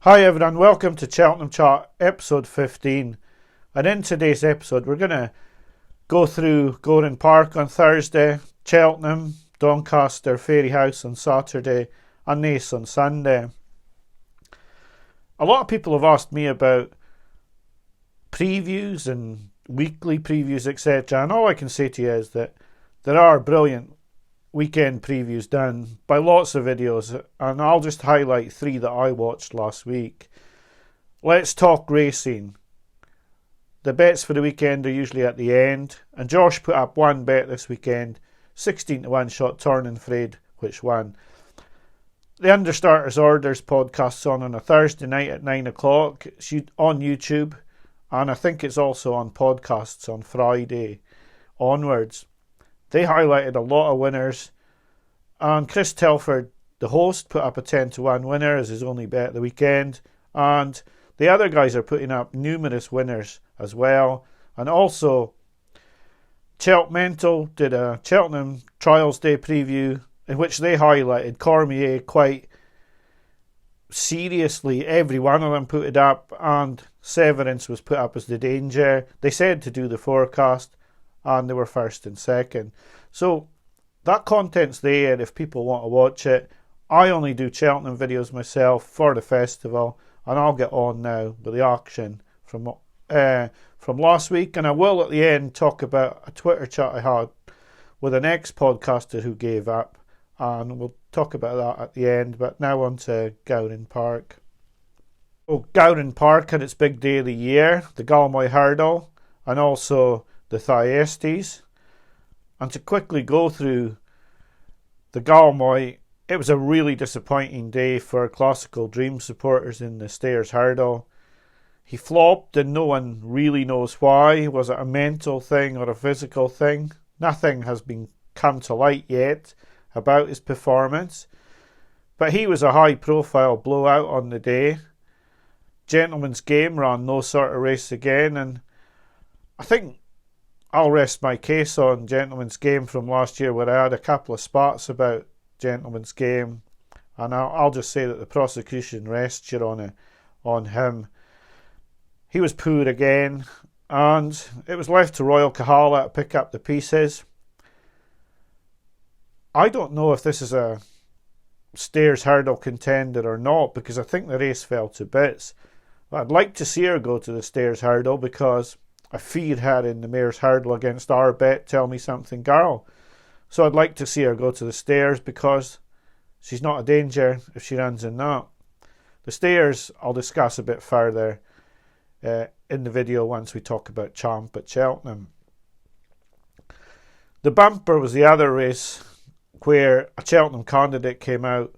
Hi everyone, welcome to Cheltenham Chat episode 15, and in today's episode we're going to go through Goring Park on Thursday, Cheltenham, Doncaster, Fairyhouse on Saturday and Naas on Sunday. A lot of people have asked me about previews and weekly previews etc, and all I can say to you is that there are brilliant weekend previews done by lots of videos, and I'll just highlight three that I watched last week. Let's talk racing. The bets for the weekend are usually at the end, and Josh put up one bet this weekend, 16 to 1 shot Turningfred, which won. The Understarters Orders podcast's on a Thursday night at 9 o'clock. It's on YouTube, and I think it's also on podcasts on Friday onwards. They highlighted a lot of winners, and Chris Telford, the host, put up a 10 to 1 winner as his only bet of the weekend, and the other guys are putting up numerous winners as well. And also Cheltenham did a Cheltenham Trials Day preview in which they highlighted Cormier quite seriously. Every one of them put it up, and Severance was put up as the danger. They said to do the forecast, and they were first and second. So that content's there if people want to watch it. I only do Cheltenham videos myself for the festival, and I'll get on now with the auction from last week, and I will at the end talk about a Twitter chat I had with an ex-podcaster who gave up, and we'll talk about that at the end. But now on to Goring Park. Goring Park had its big day of the year, the Galmoy hurdle, and also the Thyestes. And to quickly go through the Galmoy, it was a really disappointing day for Classical Dream supporters in the Stairs hurdle. He flopped and no one really knows why. Was it a mental thing or a physical thing? Nothing has come to light yet about his performance, but he was a high profile blowout on the day. Gentleman's Game ran no sort of race again, and I think I'll rest my case on Gentleman's Game from last year, where I had a couple of spots about Gentleman's Game, and I'll just say that the prosecution rests you on him. He was poor again, and it was left to Royal Kahala to pick up the pieces. I don't know if this is a Stairs hurdle contender or not, because I think the race fell to bits. I'd like to see her go to the Stairs hurdle, because I fear her in the Mayor's hurdle against our bet, Tell Me Something Girl. So I'd like to see her go to the Stairs, because she's not a danger if she runs in that. The Stairs I'll discuss a bit further in the video once we talk about Champ at Cheltenham. The Bumper was the other race where a Cheltenham candidate came out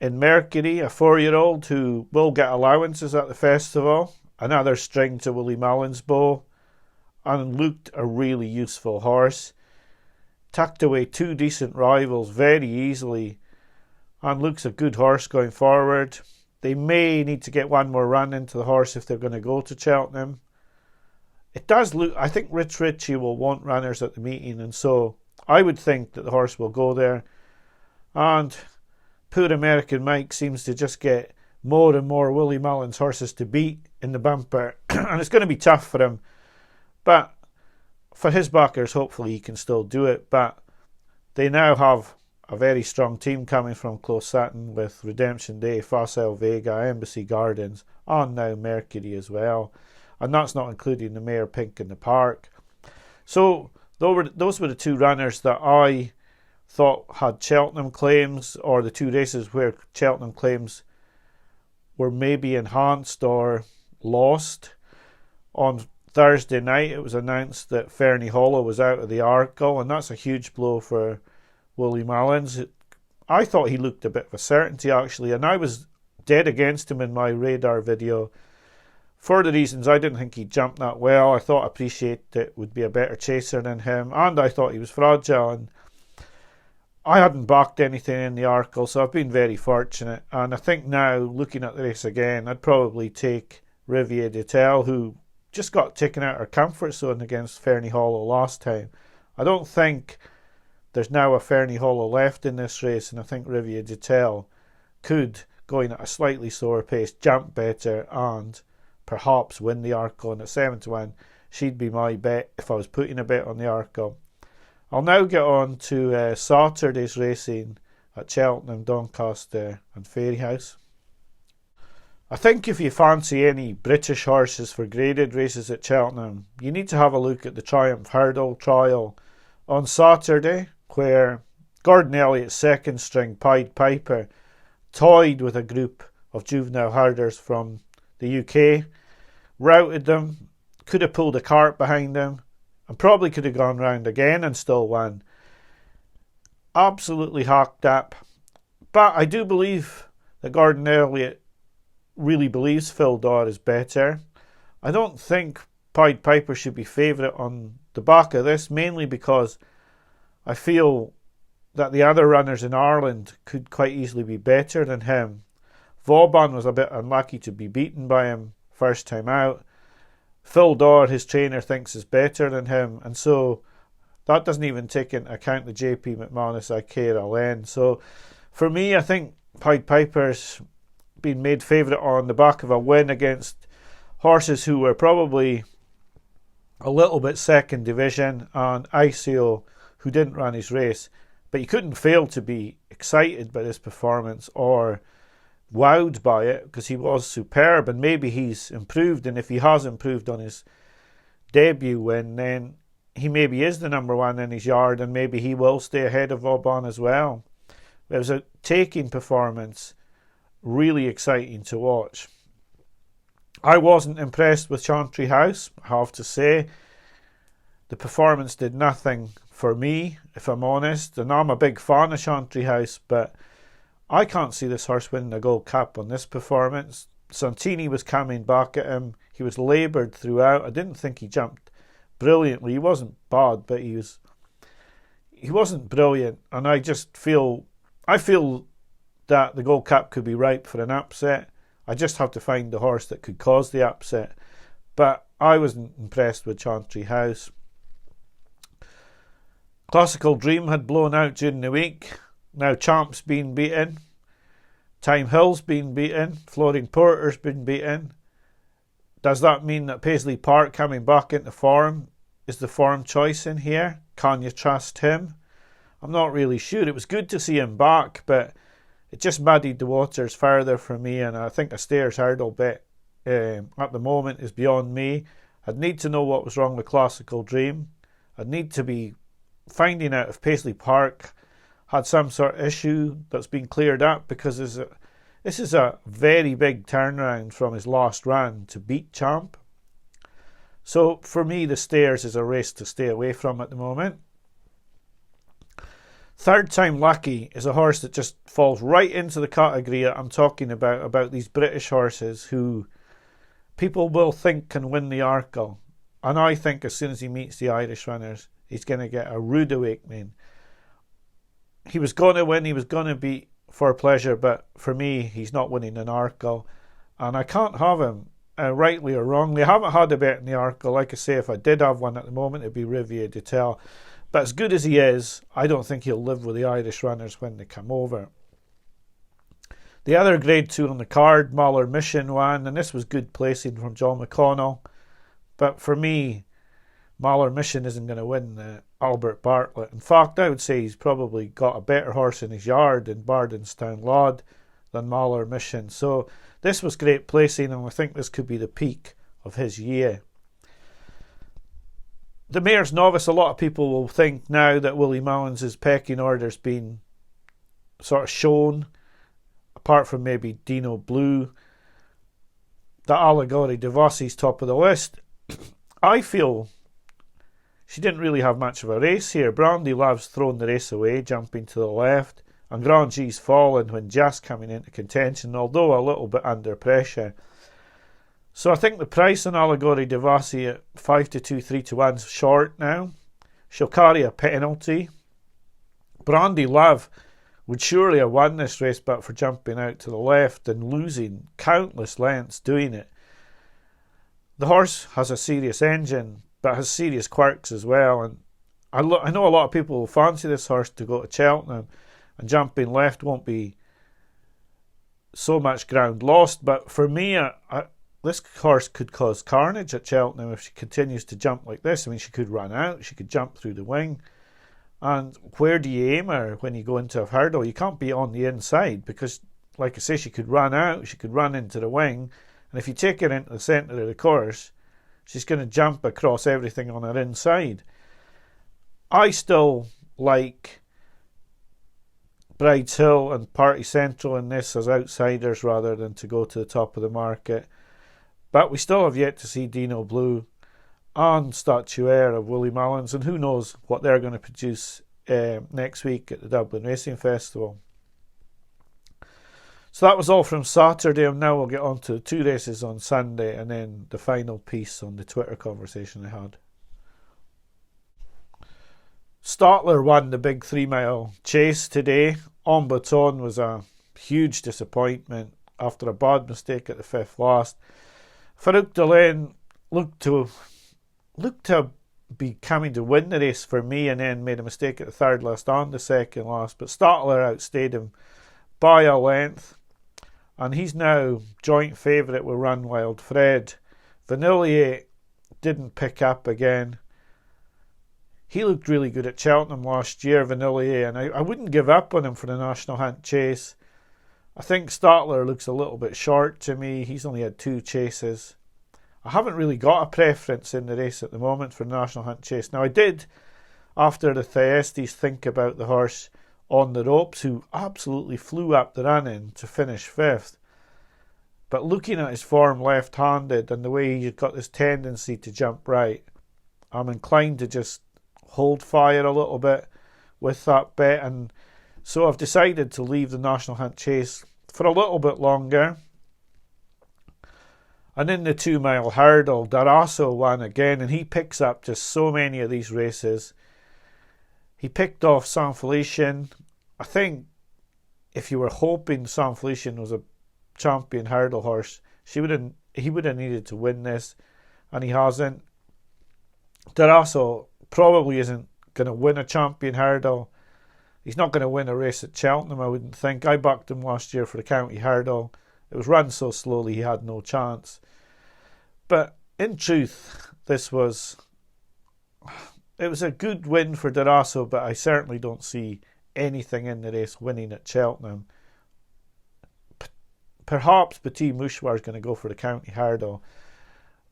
in Mercury, a 4-year-old who will get allowances at the festival. Another string to Willie Mullins' bow, and looked a really useful horse. Tucked away two decent rivals very easily, and looks a good horse going forward. They may need to get one more run into the horse if they're going to go to Cheltenham. It does look, I think Rich Ritchie will want runners at the meeting, and so I would think that the horse will go there. And poor American Mike seems to just get more and more Willie Mullins horses to beat in the Bumper, and it's going to be tough for him, but for his backers hopefully he can still do it. But they now have a very strong team coming from Close Sutton with Redemption Day, Facile Vega, Embassy Gardens, and now Mercury as well, and that's not including the Mayor Pink in the Park. So those were the two runners that I thought had Cheltenham claims, or the two races where Cheltenham claims were maybe enhanced or lost. On Thursday night it was announced that Fernie Hollow was out of the Arkle, and that's a huge blow for Willie Mullins. I thought he looked a bit of a certainty actually, and I was dead against him in my radar video for the reasons I didn't think he jumped that well. I thought Appreciate It would be a better chaser than him, and I thought he was fragile, and I hadn't backed anything in the Arkle, so I've been very fortunate. And I think now, looking at the race again, I'd probably take Riviere de Tel, who just got taken out of her comfort zone against Fernie Hollow last time. I don't think there's now a Fernie Hollow left in this race, and I think Riviere de Tel could going at a slightly slower pace, jump better, and perhaps win the Arkle. And at 7-1, she'd be my bet if I was putting a bet on the Arkle. I'll now get on to Saturday's racing at Cheltenham, Doncaster and Fairyhouse. I think if you fancy any British horses for graded races at Cheltenham, you need to have a look at the Triumph Hurdle trial on Saturday, where Gordon Elliott's second string Pied Piper toyed with a group of juvenile herders from the UK, routed them, could have pulled a cart behind them, and probably could have gone round again and still won. Absolutely hacked up. But I do believe that Gordon Elliott really believes Phil Daw is better. I don't think Pied Piper should be favourite on the back of this, mainly because I feel that the other runners in Ireland could quite easily be better than him. Vauban was a bit unlucky to be beaten by him first time out. Phil Daw, his trainer, thinks is better than him, and so that doesn't even take into account the JP McManus KRLN. So for me, I think Pied Piper's been made favourite on the back of a win against horses who were probably a little bit second division, and ICO, who didn't run his race. But you couldn't fail to be excited by this performance or wowed by it, because he was superb, and maybe he's improved, and if he has improved on his debut win, then he maybe is the number one in his yard, and maybe he will stay ahead of Vauban as well. It was a taking performance, really exciting to watch. I wasn't impressed with Chantry House, I have to say. The performance did nothing for me, if I'm honest, and I'm a big fan of Chantry House, but I can't see this horse winning the Gold Cup on this performance. Santini was coming back at him. He was laboured throughout. I didn't think he jumped brilliantly. He wasn't bad, but he wasn't brilliant, and I feel that the Gold Cup could be ripe for an upset. I just have to find the horse that could cause the upset. But I wasn't impressed with Chantry House. Classical Dream had blown out during the week. Now Champ's been beaten. Time Hill's been beaten. Floating Porter's been beaten. Does that mean that Paisley Park coming back into form is the form choice in here? Can you trust him? I'm not really sure. It was good to see him back, but it just muddied the waters further for me, and I think a Stayers Hurdle bet at the moment is beyond me. I'd need to know what was wrong with Classical Dream. I'd need to be finding out if Paisley Park had some sort of issue that's been cleared up, because this is a very big turnaround from his last run to beat Champ. So for me, the Stayers is a race to stay away from at the moment. Third Time Lucky is a horse that just falls right into the category that I'm talking about these British horses who people will think can win the Arkle. And I think as soon as he meets the Irish runners, he's going to get a rude awakening. He was going to win, he was going to beat For Pleasure, but for me, he's not winning an Arkle. And I can't have him, rightly or wrongly. I haven't had a bet in the Arkle. Like I say, if I did have one at the moment, it'd be Riviere du Tel. But as good as he is, I don't think he'll live with the Irish runners when they come over. The other Grade 2 on the card, Mahler Mission, won, and this was good placing from John McConnell. But for me, Mahler Mission isn't going to win the Albert Bartlett. In fact, I would say he's probably got a better horse in his yard in Bardenstown Lod than Mahler Mission. So this was great placing, and I think this could be the peak of his year. The Mayor's Novice, a lot of people will think now that Willie Mullins' pecking order's been sort of shown, apart from maybe Dino Blue, that Allegory Devassi's top of the list. I feel she didn't really have much of a race here. Brandy Love's thrown the race away, jumping to the left, and Grand G's fallen when just coming into contention, although a little bit under pressure. So I think the price on Allegory Devassi at 5-2, 3-1 is short now. She'll carry a penalty. Brandy Love would surely have won this race, but for jumping out to the left and losing countless lengths doing it. The horse has a serious engine, but has serious quirks as well. And I know a lot of people will fancy this horse to go to Cheltenham, and jumping left won't be so much ground lost. But for me, this horse could cause carnage at Cheltenham if she continues to jump like this. I mean, she could run out, she could jump through the wing. And where do you aim her when you go into a hurdle? You can't be on the inside because, like I say, she could run out, she could run into the wing. And if you take her into the centre of the course, she's going to jump across everything on her inside. I still like Bride's Hill and Party Central in this as outsiders rather than to go to the top of the market. But we still have yet to see Dino Blue and Statuaire of Willie Mullins, and who knows what they're going to produce next week at the Dublin Racing Festival. So that was all from Saturday, and now we'll get on to the 2 races on Sunday and then the final piece on the Twitter conversation I had. Startler won the big 3 mile chase today. En Baton was a huge disappointment after a bad mistake at the 5th last. Farouk Delaine looked to be coming to win the race for me, and then made a mistake at the 3rd last and the 2nd last, but Startler outstayed him by a length, and he's now joint favourite with Run Wild Fred. Vanillier didn't pick up again. He looked really good at Cheltenham last year, Vanillier, and I wouldn't give up on him for the National Hunt chase. I think Startler looks a little bit short to me. He's only had 2 chases. I haven't really got a preference in the race at the moment for the National Hunt chase. Now, I did, after the Thyestes, think about the horse On the Ropes, who absolutely flew up the running to finish 5th. But looking at his form left-handed and the way he's got this tendency to jump right, I'm inclined to just hold fire a little bit with that bet. And so I've decided to leave the National Hunt chase for a little bit longer. And in the 2 mile hurdle, Darasso won again, and he picks up just so many of these races. He picked off Saint Felicien. I think if you were hoping Saint Felicien was a champion hurdle horse, he would have needed to win this, and he hasn't. Darasso probably isn't going to win a champion hurdle. He's not going to win a race at Cheltenham, I wouldn't think. I backed him last year for the county hurdle. It was run so slowly he had no chance. But in truth, it was a good win for Darasso, but I certainly don't see anything in the race winning at Cheltenham. Perhaps Petit Mouchoir is going to go for the county hurdle,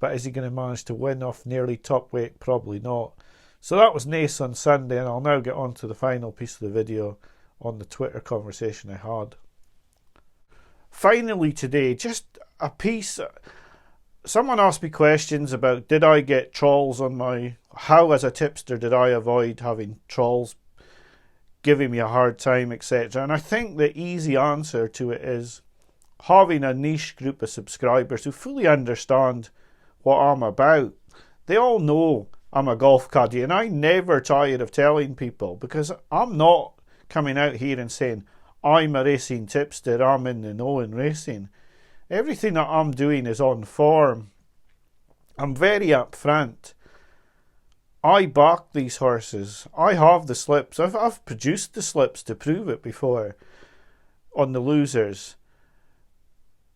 but is he going to manage to win off nearly top weight? Probably not. So that was Nace on Sunday, and I'll now get on to the final piece of the video on the Twitter conversation I had. Finally today, just a piece. Someone asked me questions about did I get trolls on how as a tipster did I avoid having trolls giving me a hard time, etc. And I think the easy answer to it is having a niche group of subscribers who fully understand what I'm about. They all know I'm a golf caddy, and I never tire of telling people, because I'm not coming out here and saying I'm a racing tipster, I'm in the know in racing. Everything that I'm doing is on form. I'm very upfront. I back these horses. I have the slips. I've produced the slips to prove it before on the losers.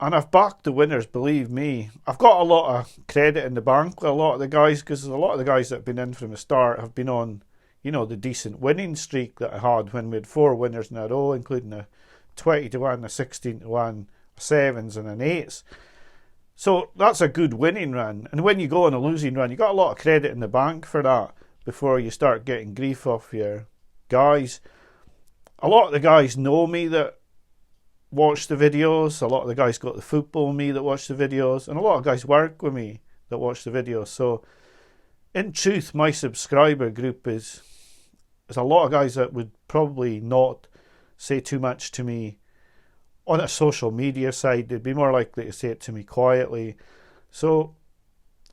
And I've backed the winners, believe me. I've got a lot of credit in the bank with a lot of the guys, because a lot of the guys that have been in from the start have been on, the decent winning streak that I had when we had 4 winners in a row, including a 20-1, a 16-1, a 7s and an 8s. So that's a good winning run. And when you go on a losing run, you got a lot of credit in the bank for that before you start getting grief off your guys. A lot of the guys know me that watch the videos. A lot of the guys got the football me that watch the videos, and a lot of guys work with me that watch the videos. So in truth, my subscriber group is a lot of guys that would probably not say too much to me on a social media side. They'd be more likely to say it to me quietly. So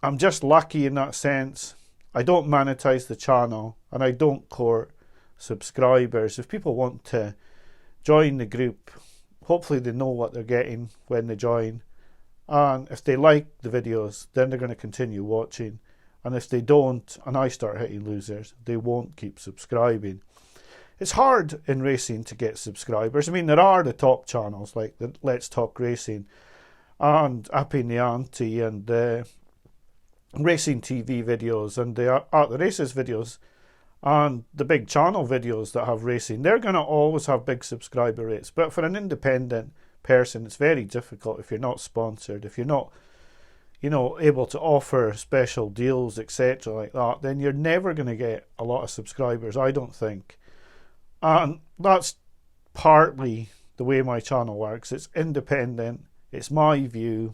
I'm just lucky in that sense. I don't monetize the channel, and I don't court subscribers. If people want to join the group, hopefully they know what they're getting when they join. And if they like the videos, then they're going to continue watching. And if they don't, and I start hitting losers, they won't keep subscribing. it's hard in racing to get subscribers. I mean, there are the top channels like the Let's Talk Racing and Appy Nianti and Racing TV videos and the Art the Races videos and the big channel videos that have racing. They're going to always have big subscriber rates. But for an independent person, it's very difficult if you're not sponsored, if you're not, you know, able to offer special deals, etc. like that, then you're never going to get a lot of subscribers, I don't think. And that's partly the way my channel works. It's independent, it's my view,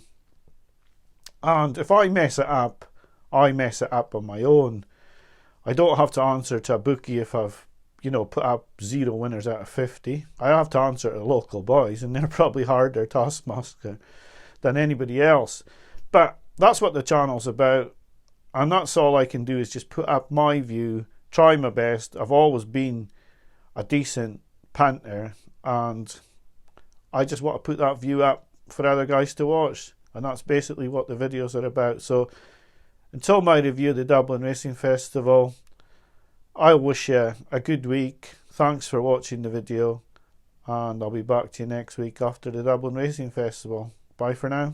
and if I mess it up, I mess it up on my own. I don't have to answer to a bookie if I've, you know, put up 0 winners out of 50. I have to answer to the local boys, and they're probably harder taskmaster than anybody else. But that's what the channel's about, and that's all I can do is just put up my view, try my best. I've always been a decent panter, and I just want to put that view up for other guys to watch, and that's basically what the videos are about. So until my review of the Dublin Racing Festival, I wish you a good week. Thanks for watching the video, and I'll be back to you next week after the Dublin Racing Festival. Bye for now.